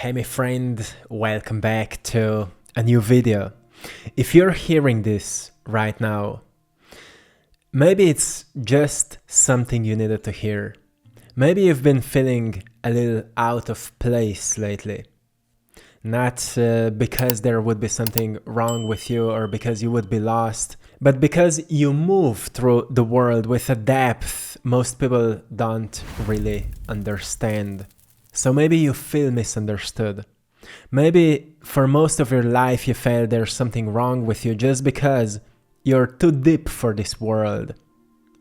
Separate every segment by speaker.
Speaker 1: Hey my friend, welcome back to a new video. If you're hearing this right now, maybe it's just something you needed to hear. Maybe you've been feeling a little out of place lately. Not because there would be something wrong with you or because you would be lost, but because you move through the world with a depth most people don't really understand. So maybe you feel misunderstood. Maybe for most of your life you felt there's something wrong with you just because you're too deep for this world.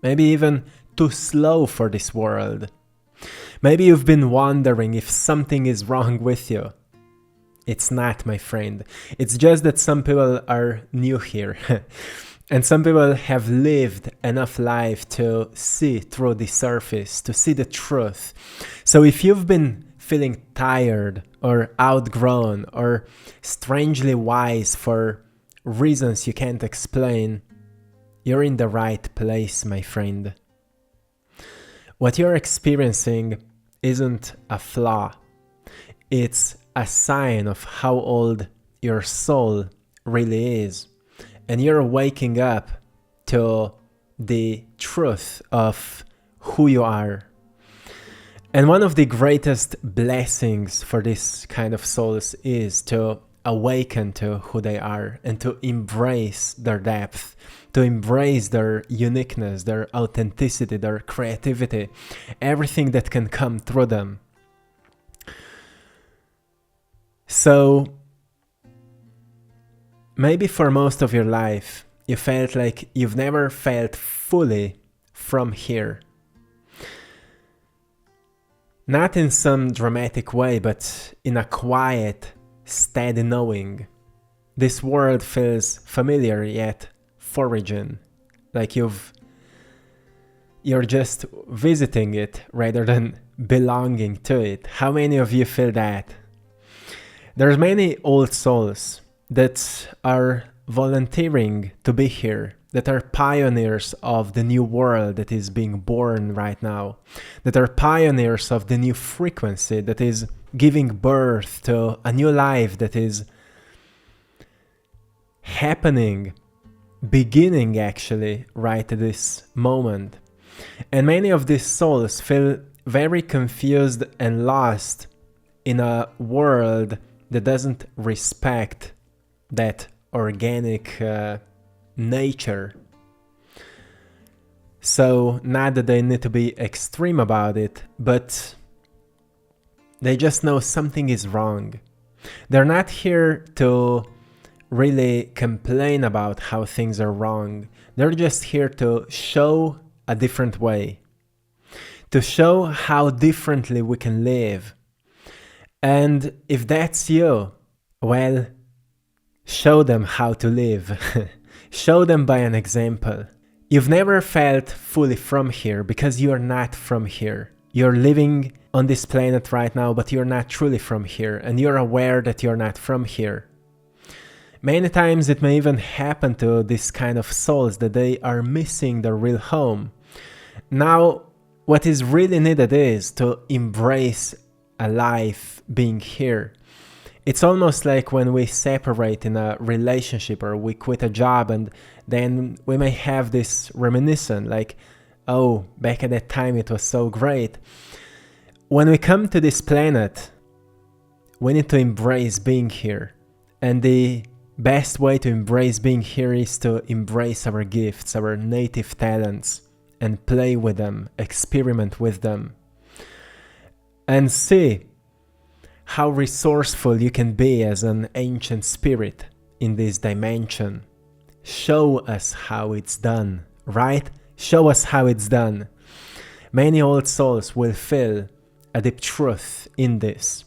Speaker 1: Maybe even too slow for this world. Maybe you've been wondering if something is wrong with you. It's not, my friend. It's just that some people are new here. And some people have lived enough life to see through the surface, to see the truth. So if you've been feeling tired or outgrown or strangely wise for reasons you can't explain, you're in the right place, my friend. What you're experiencing isn't a flaw. It's a sign of how old your soul really is. And you're waking up to the truth of who you are. And one of the greatest blessings for this kind of souls is to awaken to who they are and to embrace their depth, to embrace their uniqueness, their authenticity, their creativity, everything that can come through them. So, maybe for most of your life, you felt like you've never felt fully from here. Not in some dramatic way, but in a quiet, steady knowing. This world feels familiar yet foreign, like you're just visiting it rather than belonging to it. How many of you feel that? There's many old souls that are volunteering to be here, that are pioneers of the new world that is being born right now, that are pioneers of the new frequency that is giving birth to a new life that is happening, beginning actually right at this moment. And many of these souls feel very confused and lost in a world that doesn't respect that organic nature. So not that they need to be extreme about it, but they just know something is wrong. They're not here to really complain about how things are wrong. They're just here to show a different way, to show how differently we can live. And if that's you, well, show them how to live. Show them by an example. You've never felt fully from here because you're not from here. You're living on this planet right now, but you're not truly from here, and you're aware that you're not from here. Many times it may even happen to this kind of souls that they are missing their real home. Now, what is really needed is to embrace a life being here. It's almost like when we separate in a relationship or we quit a job, and then we may have this reminiscence like, oh, back at that time it was so great. When we come to this planet, we need to embrace being here. And the best way to embrace being here is to embrace our gifts, our native talents, and play with them, experiment with them. And see how resourceful you can be as an ancient spirit in this dimension. Show us how it's done, right? Show us how it's done. Many old souls will feel a deep truth in this,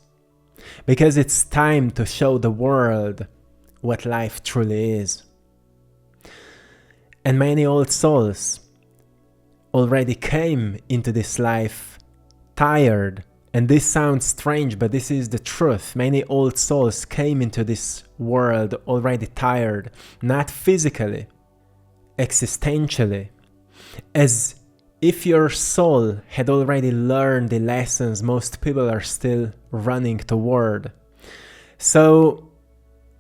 Speaker 1: because it's time to show the world what life truly is. And many old souls already came into this life tired. And this sounds strange, but this is the truth. Many old souls came into this world already tired, not physically, existentially, as if your soul had already learned the lessons most people are still running toward. So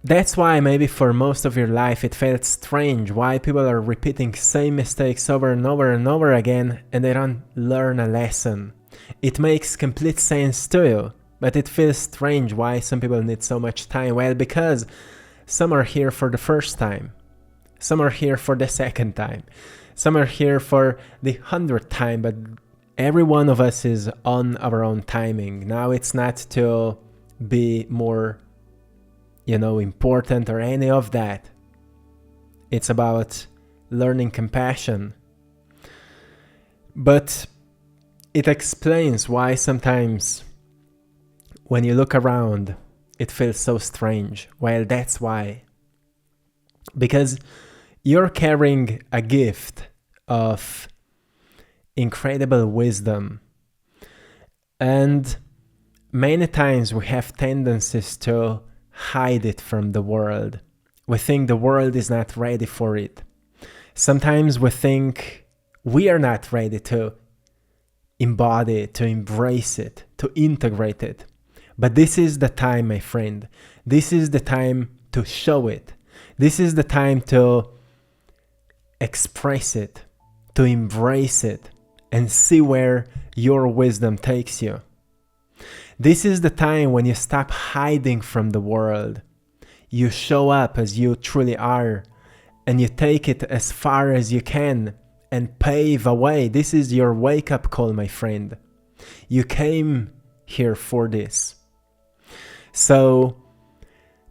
Speaker 1: that's why maybe for most of your life it felt strange why people are repeating same mistakes over and over and over again and they don't learn a lesson. It makes complete sense to you, but it feels strange why some people need so much time. Well, because some are here for the first time, some are here for the second time, some are here for the 100th time, but every one of us is on our own timing. Now it's not to be more important or any of that. It's about learning compassion. But it explains why sometimes when you look around, it feels so strange. Well, that's why. Because you're carrying a gift of incredible wisdom. And many times we have tendencies to hide it from the world. We think the world is not ready for it. Sometimes we think we are not ready to embody it, to embrace it, to integrate it. But this is the time, my friend. This is the time to show it. This is the time to express it, to embrace it, and see where your wisdom takes you. This is the time when you stop hiding from the world. You show up as you truly are, and you take it as far as you can and pave a way. This is your wake-up call, my friend. You came here for this. So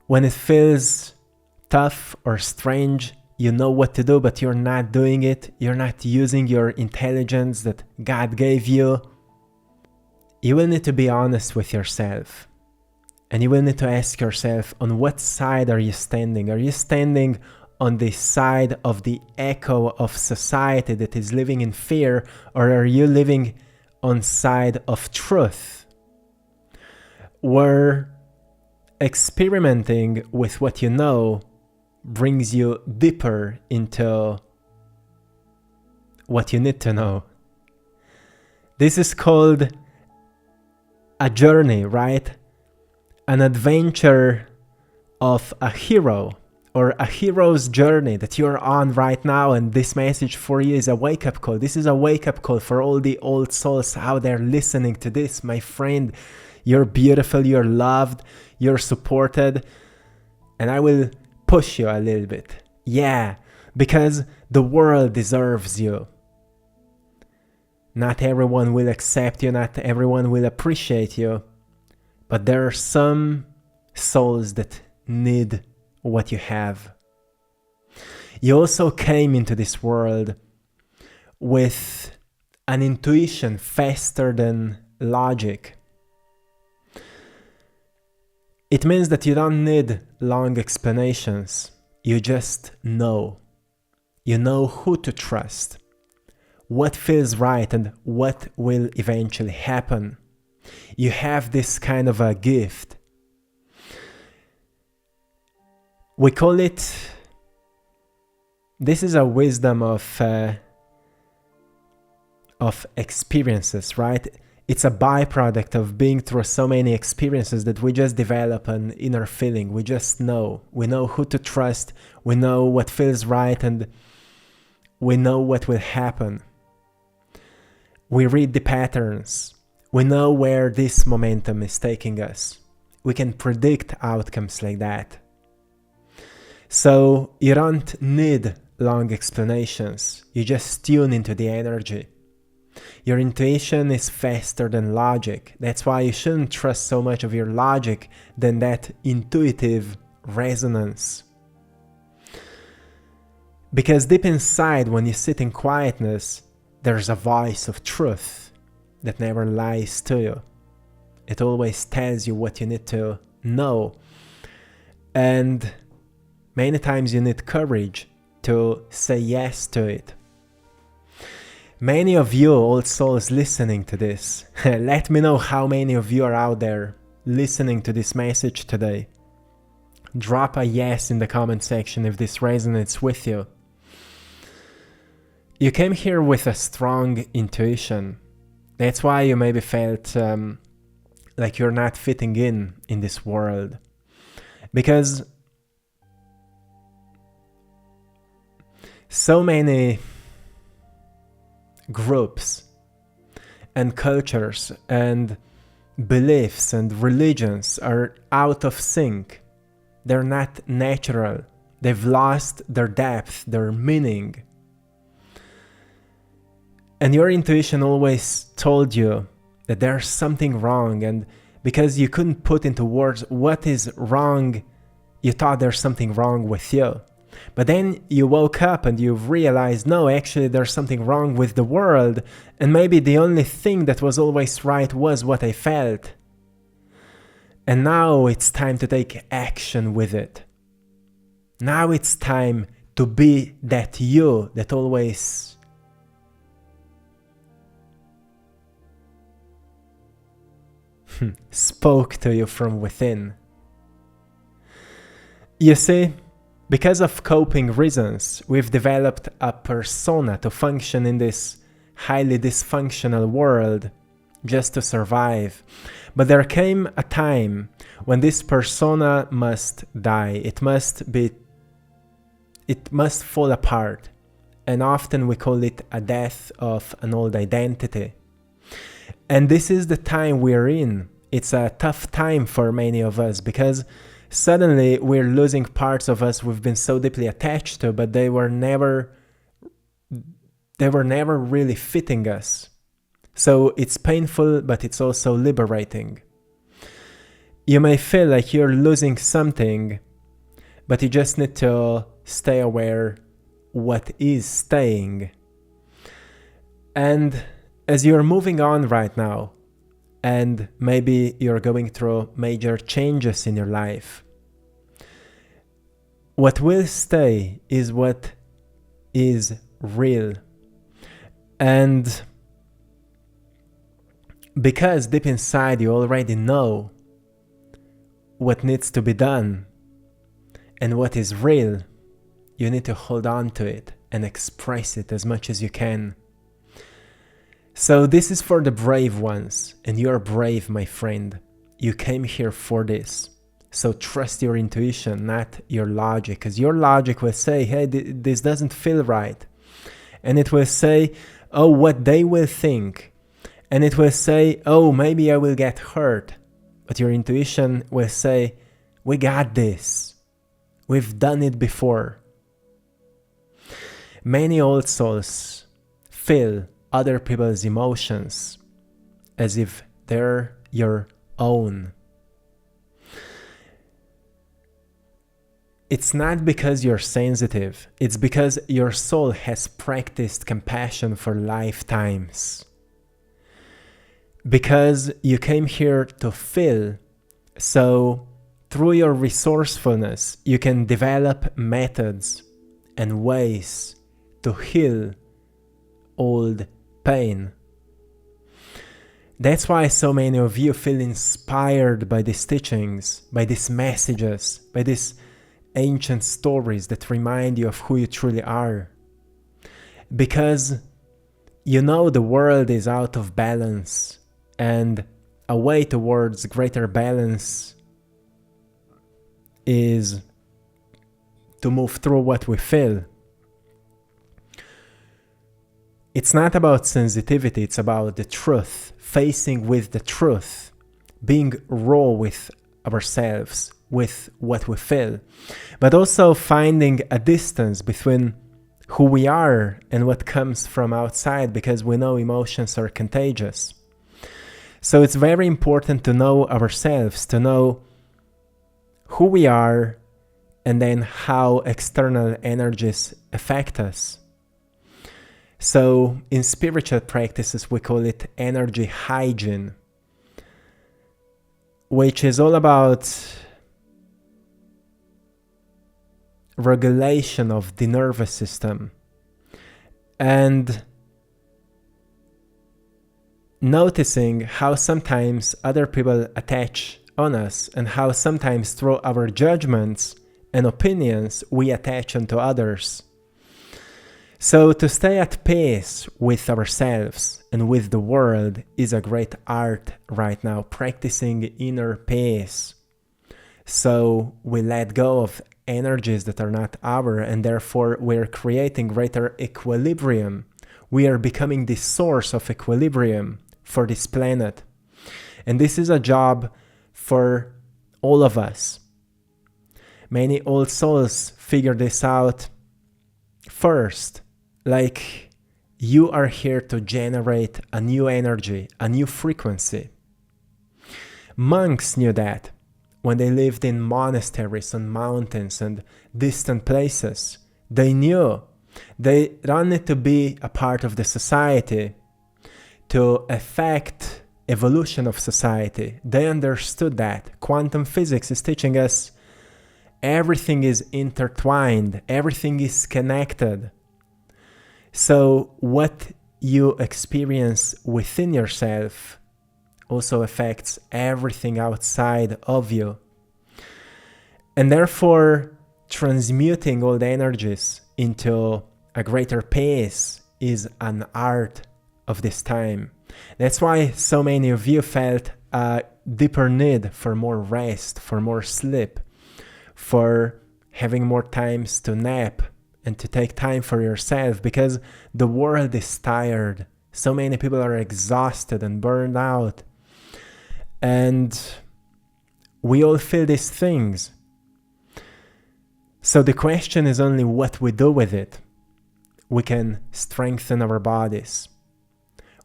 Speaker 1: when it feels tough or strange, you know what to do, but you're not doing it. You're not using your intelligence that God gave you. You will need to be honest with yourself. And you will need to ask yourself, on what side are you standing? Are you standing on the side of the echo of society that is living in fear, or are you living on side of truth, where experimenting with what you know brings you deeper into what you need to know? This is called a journey, right? An adventure of a hero, or a hero's journey that you're on right now. And this message for you is a wake-up call. This is a wake-up call for all the old souls out there listening to this. My friend, you're beautiful, you're loved, you're supported, and I will push you a little bit. Yeah, because the world deserves you. Not everyone will accept you, not everyone will appreciate you, but there are some souls that need what you have. You also came into this world with an intuition faster than logic. It means that you don't need long explanations. You just know. You know who to trust, what feels right, and what will eventually happen. You have this kind of a gift. We call it, this is a wisdom of experiences, right? It's a byproduct of being through so many experiences that we just develop an inner feeling. We just know. We know who to trust. We know what feels right, and we know what will happen. We read the patterns. We know where this momentum is taking us. We can predict outcomes like that. So you don't need long explanations. You just tune into the energy. Your intuition is faster than logic. That's why you shouldn't trust so much of your logic than that intuitive resonance. Because deep inside, when you sit in quietness, there's a voice of truth that never lies to you. It always tells you what you need to know. And many times you need courage to say yes to it. Many of you old souls listening to this, let me know how many of you are out there listening to this message today. Drop a yes in the comment section if this resonates with you. You came here with a strong intuition. That's why you maybe felt like you're not fitting in this world. Because so many groups and cultures and beliefs and religions are out of sync. They're not natural. They've lost their depth, their meaning. And your intuition always told you that there's something wrong, and because you couldn't put into words what is wrong, you thought there's something wrong with you. But then you woke up and you realized, no, actually there's something wrong with the world, and maybe the only thing that was always right was what I felt. And now it's time to take action with it. Now it's time to be that you that always spoke to you from within. You see, because of coping reasons, we've developed a persona to function in this highly dysfunctional world just to survive. But there came a time when this persona must die. It must fall apart. And often we call it a death of an old identity. And this is the time we're in. It's a tough time for many of us because suddenly we're losing parts of us we've been so deeply attached to, but they were never really fitting us. So it's painful, but it's also liberating. You may feel like you're losing something, but you just need to stay aware what is staying. And as you're moving on right now, and maybe you're going through major changes in your life, what will stay is what is real. And because deep inside you already know what needs to be done and what is real, you need to hold on to it and express it as much as you can. So this is for the brave ones, and you're brave, my friend. You came here for this. So trust your intuition, not your logic, because your logic will say, hey, this doesn't feel right. And it will say, oh, what they will think. And it will say, oh, maybe I will get hurt. But your intuition will say, we got this. We've done it before. Many old souls feel other people's emotions as if they're your own. It's not because you're sensitive, it's because your soul has practiced compassion for lifetimes. Because you came here to feel, so through your resourcefulness, you can develop methods and ways to heal old pain. That's why so many of you feel inspired by these teachings, by these messages, by these ancient stories that remind you of who you truly are. Because you know the world is out of balance, and a way towards greater balance is to move through what we feel. It's not about sensitivity, it's about the truth, facing with the truth, being raw with ourselves, with what we feel, but also finding a distance between who we are and what comes from outside, because we know emotions are contagious. So it's very important to know ourselves, to know who we are, and then how external energies affect us. So in spiritual practices, we call it energy hygiene, which is all about regulation of the nervous system and noticing how sometimes other people attach on us and how sometimes through our judgments and opinions we attach onto others. So to stay at peace with ourselves and with the world is a great art right now, practicing inner peace. So we let go of energies that are not our, and therefore we're creating greater equilibrium. We are becoming the source of equilibrium for this planet. And this is a job for all of us. Many old souls figure this out first. Like, you are here to generate a new energy, a new frequency. Monks knew that when they lived in monasteries and mountains and distant places. They knew they don't need to be a part of the society to affect evolution of society. They understood that. Quantum physics is teaching us everything is intertwined, everything is connected. So what you experience within yourself also affects everything outside of you. And therefore, transmuting all the energies into a greater pace is an art of this time. That's why so many of you felt a deeper need for more rest, for more sleep, for having more times to nap and to take time for yourself, because the world is tired. So many people are exhausted and burned out. And we all feel these things. So the question is only what we do with it. We can strengthen our bodies.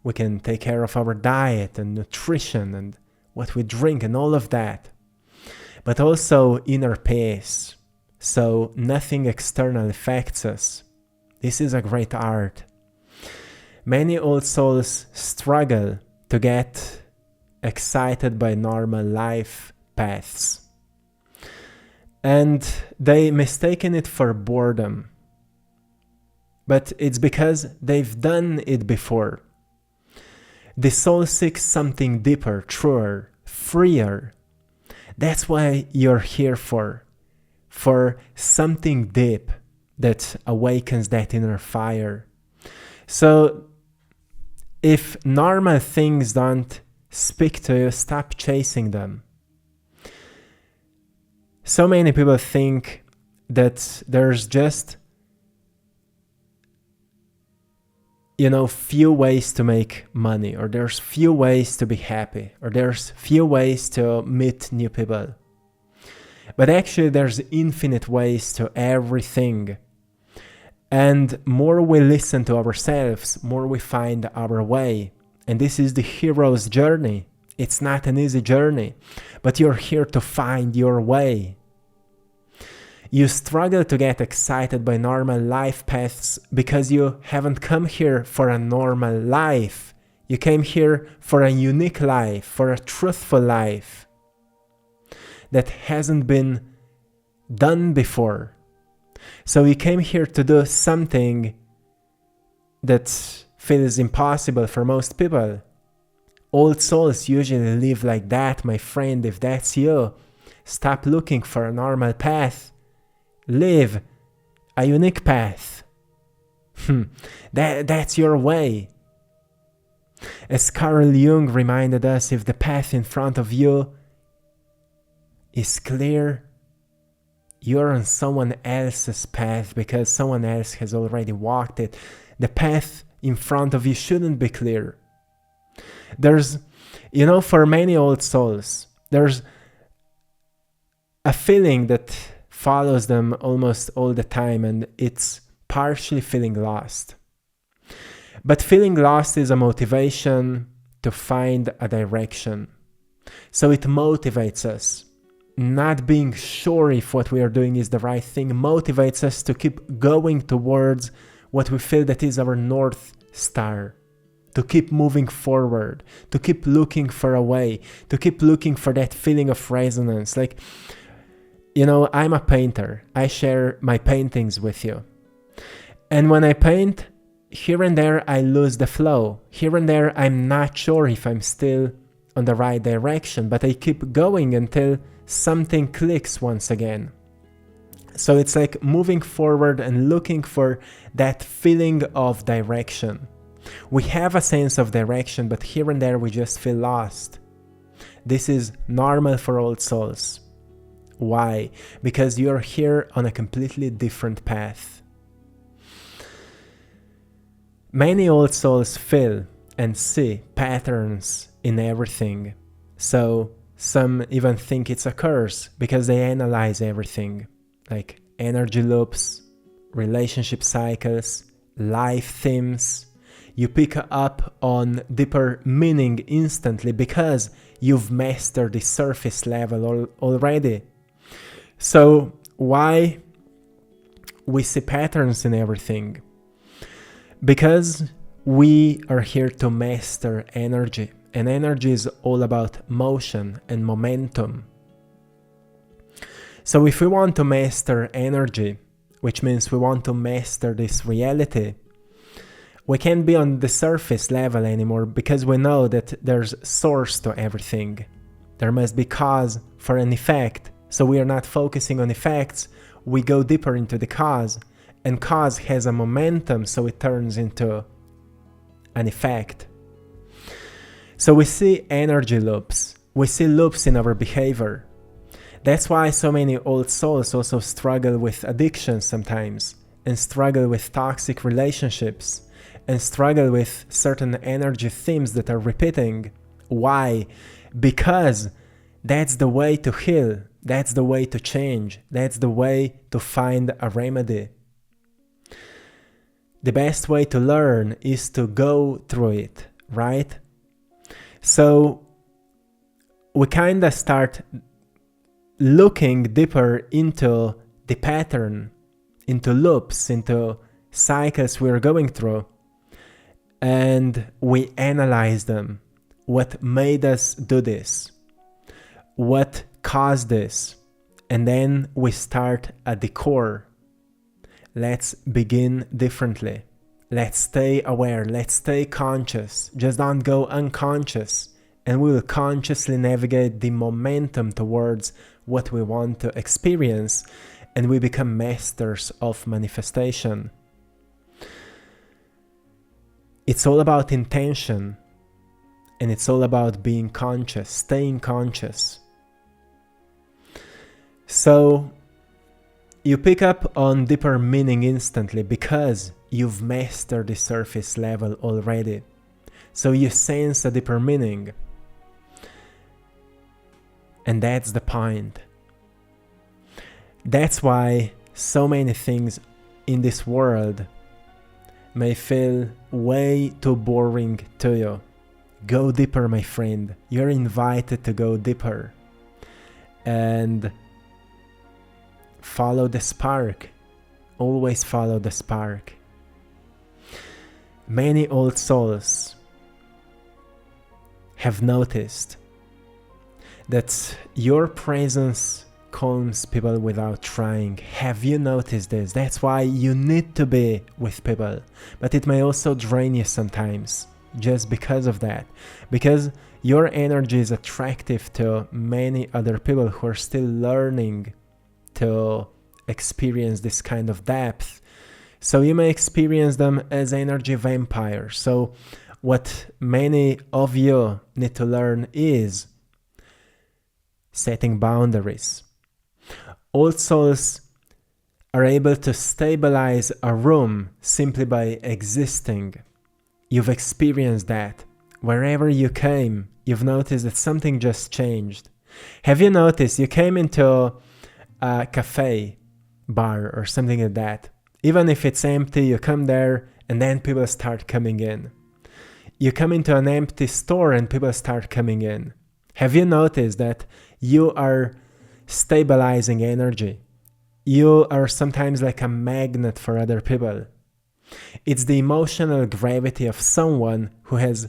Speaker 1: We can take care of our diet and nutrition and what we drink and all of that. But also inner peace. So nothing external affects us. This is a great art. Many old souls struggle to get excited by normal life paths. And they mistaken it for boredom. But it's because they've done it before. The soul seeks something deeper, truer, freer. That's why you're here for something deep that awakens that inner fire. So if normal things don't speak to you, stop chasing them. So many people think that there's just, few ways to make money, or there's few ways to be happy, or there's few ways to meet new people. But actually there's infinite ways to everything. And more we listen to ourselves, more we find our way. And this is the hero's journey. It's not an easy journey, but you're here to find your way. You struggle to get excited by normal life paths because you haven't come here for a normal life. You came here for a unique life, for a truthful life that hasn't been done before. So you came here to do something that feels impossible for most people. Old souls usually live like that, my friend. If that's you, stop looking for a normal path. Live a unique path. That's your way. As Carl Jung reminded us, if the path in front of you is clear, you're on someone else's path because someone else has already walked it. The path in front of you shouldn't be clear. There's, for many old souls, there's a feeling that follows them almost all the time, and it's partially feeling lost. But feeling lost is a motivation to find a direction. So it motivates us. Not being sure if what we are doing is the right thing motivates us to keep going towards what we feel that is our North Star. To keep moving forward, to keep looking for a way, to keep looking for that feeling of resonance. Like, I'm a painter. I share my paintings with you. And when I paint, here and there I lose the flow. Here and there I'm not sure if I'm still on the right direction, but I keep going until something clicks once again. So it's like moving forward and looking for that feeling of direction. We have a sense of direction, but here and there we just feel lost. This is normal for old souls. Why? Because you're here on a completely different path. Many old souls feel and see patterns in everything. So some even think it's a curse because they analyze everything, like energy loops, relationship cycles, life themes. You pick up on deeper meaning instantly because you've mastered the surface level already. So why we see patterns in everything? Because we are here to master energy, and energy is all about motion and momentum. So if we want to master energy, which means we want to master this reality, we can't be on the surface level anymore, because we know that there's source to everything. There must be cause for an effect. So we are not focusing on effects, we go deeper into the cause, and cause has a momentum, so it turns into an effect. So we see energy loops, we see loops in our behavior. That's why so many old souls also struggle with addiction sometimes, and struggle with toxic relationships, and struggle with certain energy themes that are repeating. Why? Because that's the way to heal, that's the way to change, that's the way to find a remedy. The best way to learn is to go through it, right? So we kind of start looking deeper into the pattern, into loops, into cycles we're going through, and we analyze them. What made us do this? What caused this? And then we start at the core. Let's begin differently. Let's stay aware. Let's stay conscious. Just don't go unconscious. And we will consciously navigate the momentum towards what we want to experience. And we become masters of manifestation. It's all about intention. And it's all about being conscious, staying conscious. So you pick up on deeper meaning instantly because you've mastered the surface level already. So you sense a deeper meaning. And that's the point. That's why so many things in this world may feel way too boring to you. Go deeper, my friend. You're invited to go deeper. And follow the spark. Always follow the spark. Many old souls have noticed that your presence calms people without trying. Have you noticed this? That's why you need to be with people. But it may also drain you sometimes just because of that. Because your energy is attractive to many other people who are still learning to experience this kind of depth. So you may experience them as energy vampires. So what many of you need to learn is setting boundaries. Old souls are able to stabilize a room simply by existing. You've experienced that. Wherever you came, you've noticed that something just changed. Have you noticed you came into a cafe, bar, or something like that? Even if it's empty, you come there and then people start coming in. You come into an empty store and people start coming in. Have you noticed that you are stabilizing energy? You are sometimes like a magnet for other people. It's the emotional gravity of someone who has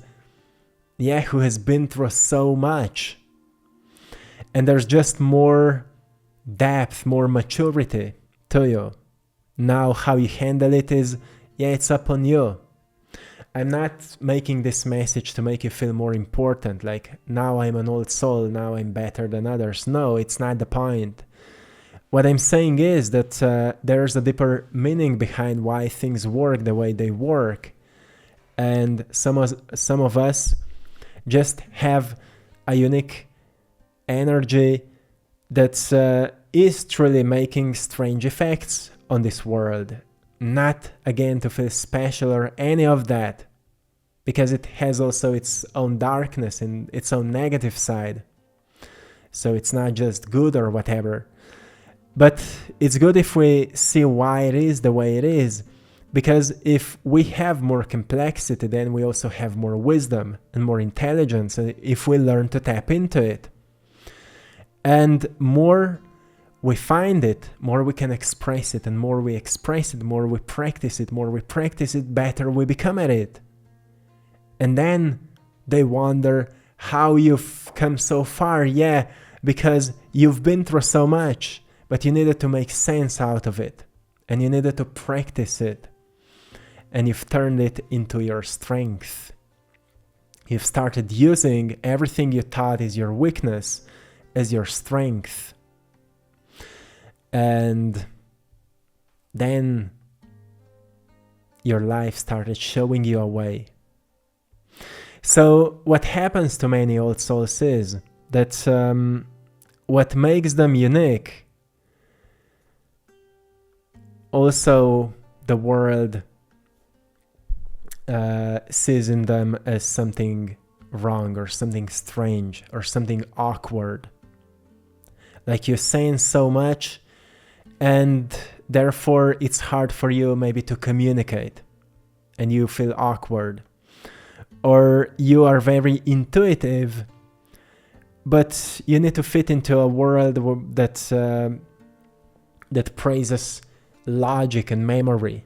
Speaker 1: been through so much. And there's just more depth, more maturity to you. Now how you handle it is, it's up on you. I'm not making this message to make you feel more important, like now I'm an old soul, now I'm better than others. No, it's not the point. What I'm saying is that there's a deeper meaning behind why things work the way they work. And some of us just have a unique energy that is truly making strange effects on this world. Not again to feel special or any of that, because it has also its own darkness and its own negative side. So it's not just good or whatever. But it's good if we see why it is the way it is, because if we have more complexity, then we also have more wisdom and more intelligence if we learn to tap into it. And more we find it, more we can express it, and more we express it, more we practice it, better we become at it. And then they wonder how you've come so far. Yeah, because you've been through so much, but you needed to make sense out of it, and you needed to practice it, and you've turned it into your strength. You've started using everything you thought is your weakness as your strength. And then your life started showing you a way. So what happens to many old souls is that what makes them unique, also the world sees in them as something wrong or something strange or something awkward. Like you're saying so much, and therefore it's hard for you maybe to communicate, and you feel awkward. Or you are very intuitive, but you need to fit into a world that praises logic and memory.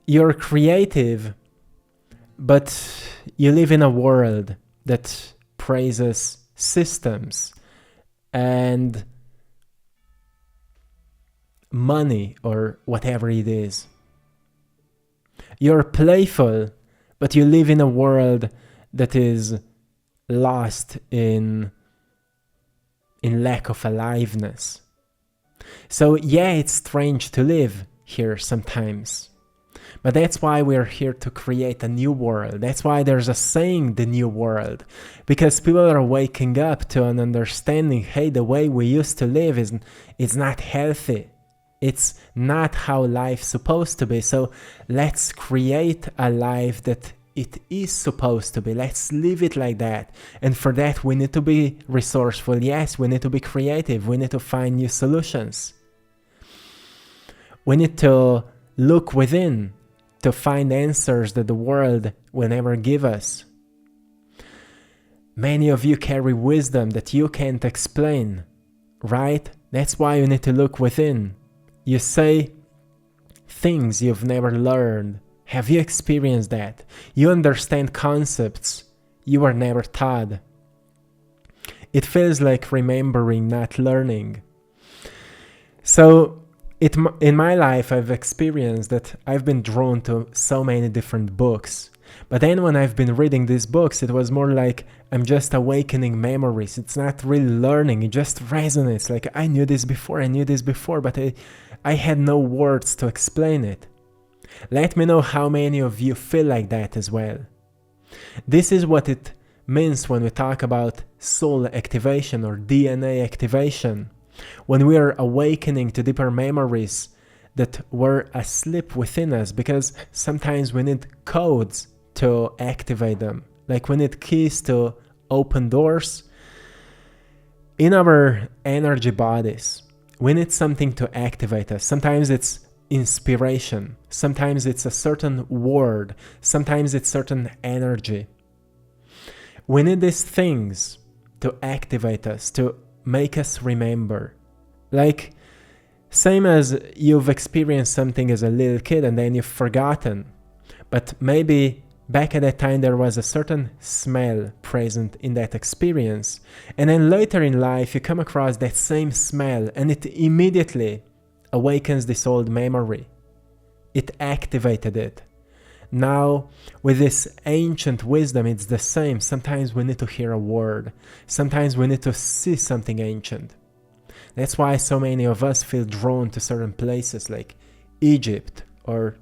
Speaker 1: You're creative, but you live in a world that praises systems and money or whatever it is. You're playful, but you live in a world that is lost in lack of aliveness. So yeah, it's strange to live here sometimes. But that's why we're here to create a new world. That's why there's a saying, the new world. Because people are waking up to an understanding, hey, the way we used to live is not healthy. It's not how life's supposed to be. So let's create a life that it is supposed to be. Let's live it like that. And for that, we need to be resourceful. Yes, we need to be creative. We need to find new solutions. We need to look within to find answers that the world will never give us. Many of you carry wisdom that you can't explain, right? That's why you need to look within. You say things you've never learned. Have you experienced that? You understand concepts you were never taught. It feels like remembering, not learning. So, in my life, I've experienced that I've been drawn to so many different books. But then when I've been reading these books, it was more like I'm just awakening memories. It's not really learning, it just resonates. Like I knew this before, but I had no words to explain it. Let me know how many of you feel like that as well. This is what it means when we talk about soul activation or DNA activation. When we are awakening to deeper memories that were asleep within us, because sometimes we need codes to activate them. Like we need keys to open doors in our energy bodies. We need something to activate us. Sometimes it's inspiration. Sometimes it's a certain word. Sometimes it's certain energy. We need these things to activate us, to make us remember. Like, same as you've experienced something as a little kid and then you've forgotten. But maybe back at that time there was a certain smell present in that experience. And then later in life you come across that same smell and it immediately awakens this old memory. It activated it. Now, with this ancient wisdom, it's the same. Sometimes we need to hear a word. Sometimes we need to see something ancient. That's why so many of us feel drawn to certain places like Egypt or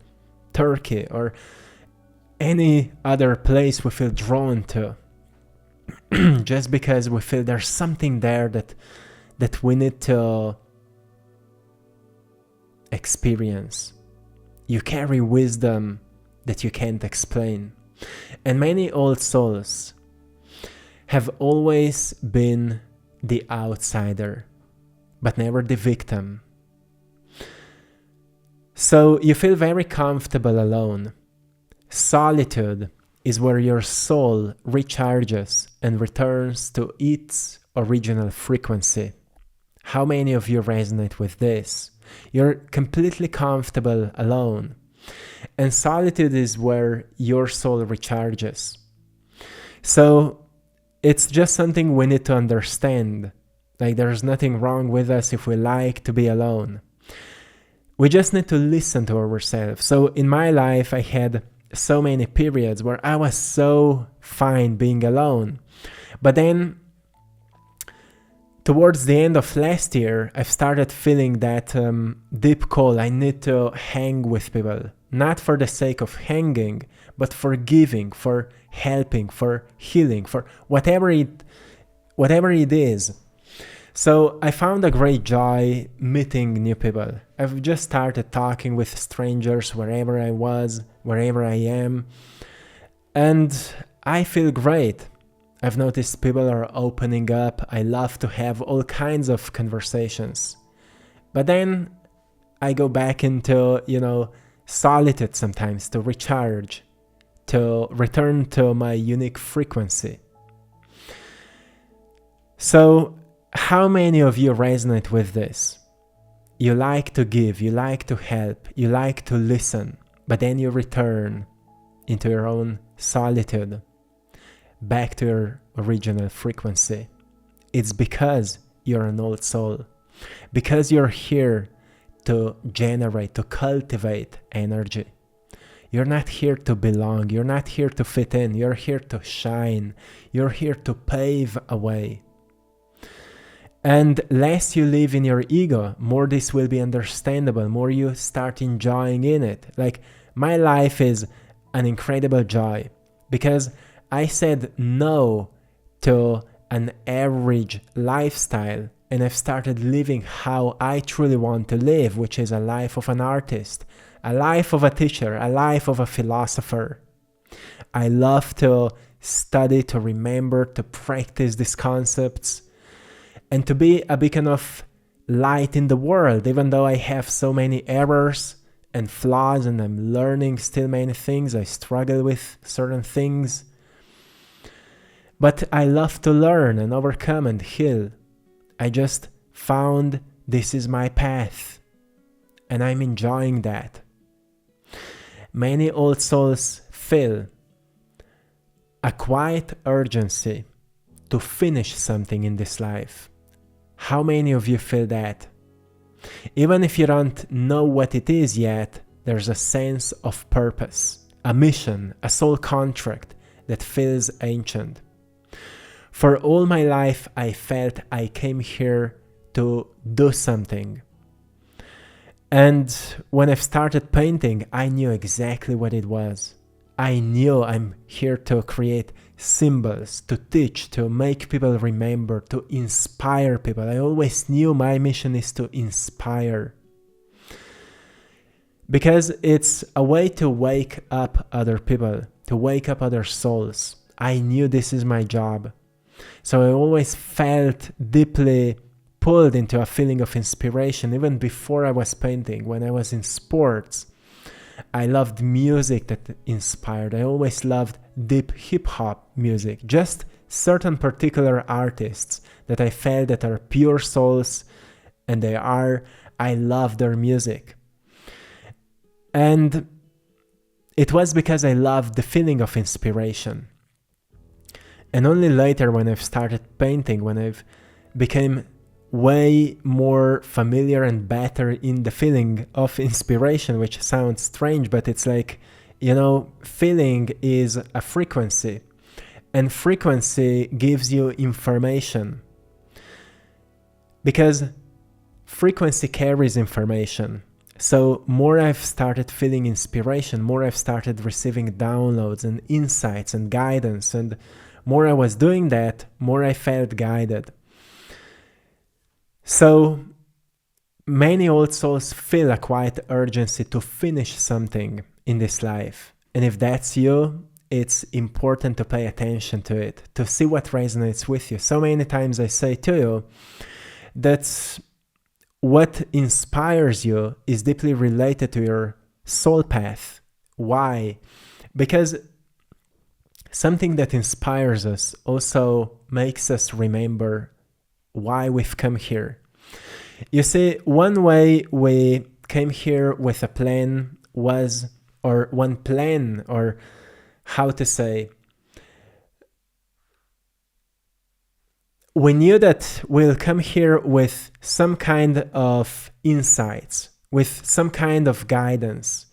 Speaker 1: Turkey or any other place we feel drawn to. just because we feel there's something there that we need to experience. You carry wisdom that you can't explain. And many old souls have always been the outsider, but never the victim. So you feel very comfortable alone. Solitude is where your soul recharges and returns to its original frequency. How many of you resonate with this? You're completely comfortable alone. And solitude is where your soul recharges. So it's just something we need to understand. Like, there's nothing wrong with us if we like to be alone. We just need to listen to ourselves. So in my life, I had so many periods where I was so fine being alone. But then towards the end of last year, I've started feeling that deep call. I need to hang with people, not for the sake of hanging, but for giving, for helping, for healing, for whatever it is. So I found a great joy meeting new people. I've just started talking with strangers wherever I was, wherever I am, and I feel great. I've noticed people are opening up. I love to have all kinds of conversations. But then I go back into, solitude sometimes to recharge, to return to my unique frequency. So how many of you resonate with this? You like to give, you like to help, you like to listen, but then you return into your own solitude, back to your original frequency. It's because you're an old soul, because you're here to generate, to cultivate energy. You're not here to belong, you're not here to fit in, you're here to shine, you're here to pave a way. And less you live in your ego, more this will be understandable, more you start enjoying in it. Like, my life is an incredible joy because I said no to an average lifestyle and I've started living how I truly want to live, which is a life of an artist, a life of a teacher, a life of a philosopher. I love to study, to remember, to practice these concepts, and to be a beacon of light in the world, even though I have so many errors and flaws and I'm learning still many things. I struggle with certain things. But I love to learn and overcome and heal. I just found this is my path and I'm enjoying that. Many old souls feel a quiet urgency to finish something in this life. How many of you feel that? Even if you don't know what it is yet, there's a sense of purpose, a mission, a soul contract that feels ancient. For all my life, I felt I came here to do something. And when I've started painting, I knew exactly what it was. I knew I'm here to create symbols, to teach, to make people remember, to inspire people. I always knew my mission is to inspire. Because it's a way to wake up other people, to wake up other souls. I knew this is my job. So I always felt deeply pulled into a feeling of inspiration, even before I was painting. When I was in sports, I loved music that inspired. I always loved deep hip-hop music, just certain particular artists that I felt that are pure souls, and I love their music. And it was because I loved the feeling of inspiration. And only later, when I've started painting, when I've become way more familiar and better in the feeling of inspiration, which sounds strange, but it's like, feeling is a frequency, and frequency gives you information, because frequency carries information. So more I've started feeling inspiration, more I've started receiving downloads and insights and guidance, and more I was doing that, more I felt guided. So many old souls feel a quiet urgency to finish something in this life. And if that's you, it's important to pay attention to it, to see what resonates with you. So many times I say to you that what inspires you is deeply related to your soul path. Why? Because something that inspires us also makes us remember why we've come here. You see, one way we came here with a plan was, or one plan, or how to say, we knew that we'll come here with some kind of insights, with some kind of guidance.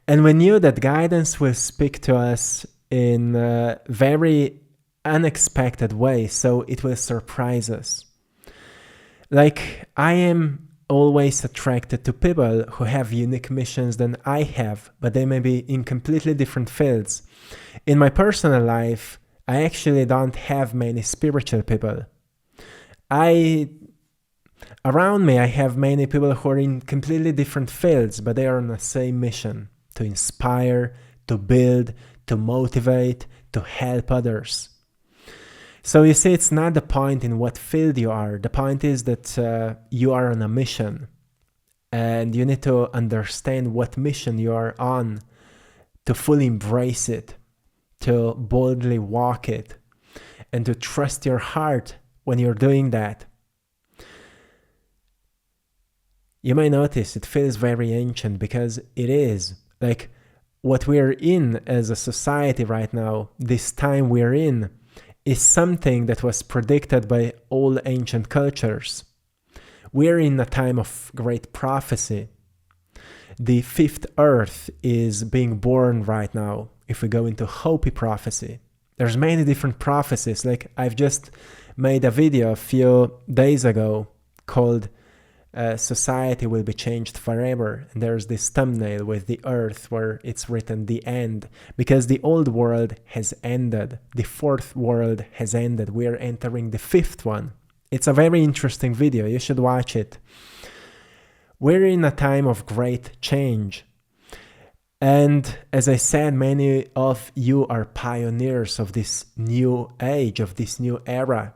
Speaker 1: And we knew that guidance will speak to us in a very unexpected way, so it will surprise us. Like, I am always attracted to people who have unique missions than I have, but they may be in completely different fields. In my personal life, I actually don't have many spiritual people. Around me, I have many people who are in completely different fields, but they are on the same mission: to inspire, to build, to motivate, to help others. So you see, it's not the point in what field you are. The point is that you are on a mission, and you need to understand what mission you are on to fully embrace it, to boldly walk it, and to trust your heart when you're doing that. You may notice it feels very ancient, because it is. Like, what we're in as a society right now, this time we're in, is something that was predicted by all ancient cultures. We're in a time of great prophecy. The fifth earth is being born right now, if we go into Hopi prophecy. There's many different prophecies. Like, I've just made a video a few days ago called Society Will Be Changed Forever. And there's this thumbnail with the earth where it's written the end, because the old world has ended. The fourth world has ended. We're entering the fifth one. It's a very interesting video. You should watch it. We're in a time of great change. And as I said, many of you are pioneers of this new age, of this new era.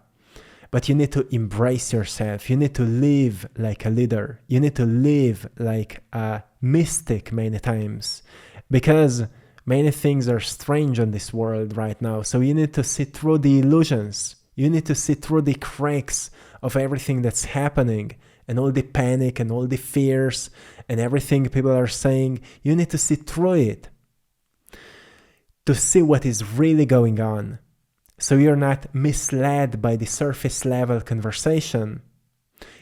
Speaker 1: But you need to embrace yourself. You need to live like a leader. You need to live like a mystic many times, because many things are strange on this world right now. So you need to see through the illusions. You need to see through the cracks of everything that's happening, and all the panic and all the fears and everything people are saying. You need to see through it to see what is really going on. So you're not misled by the surface level conversation.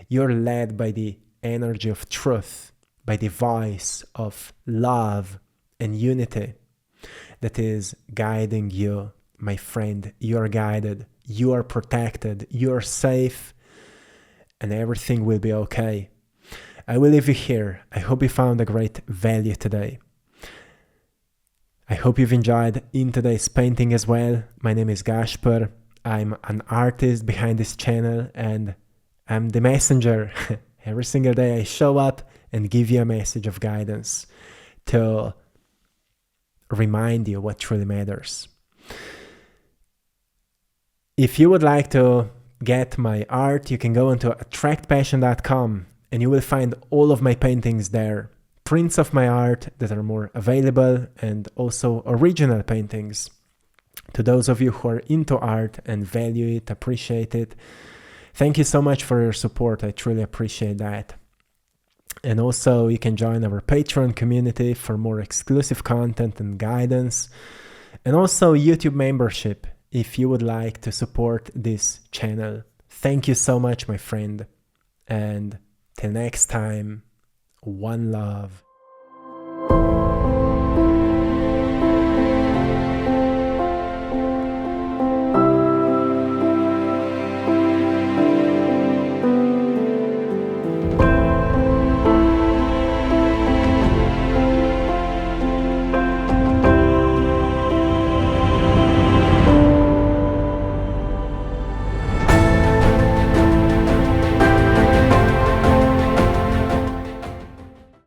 Speaker 1: You're led by the energy of truth, by the voice of love and unity that is guiding you, my friend. You're guided, you are protected, you're safe, and everything will be okay. I will leave you here. I hope you found a great value today. I hope you've enjoyed in today's painting as well. My name is Gasper. I'm an artist behind this channel, and I'm the messenger. Every single day I show up and give you a message of guidance to remind you what truly matters. If you would like to get my art, you can go onto AttractPassion.com and you will find all of my paintings there. Prints of my art that are more available, and also original paintings. To those of you who are into art and value it, appreciate it, thank you so much for your support. I truly appreciate that. And also you can join our Patreon community for more exclusive content and guidance, and also YouTube membership if you would like to support this channel. Thank you so much, my friend, and till next time, one love.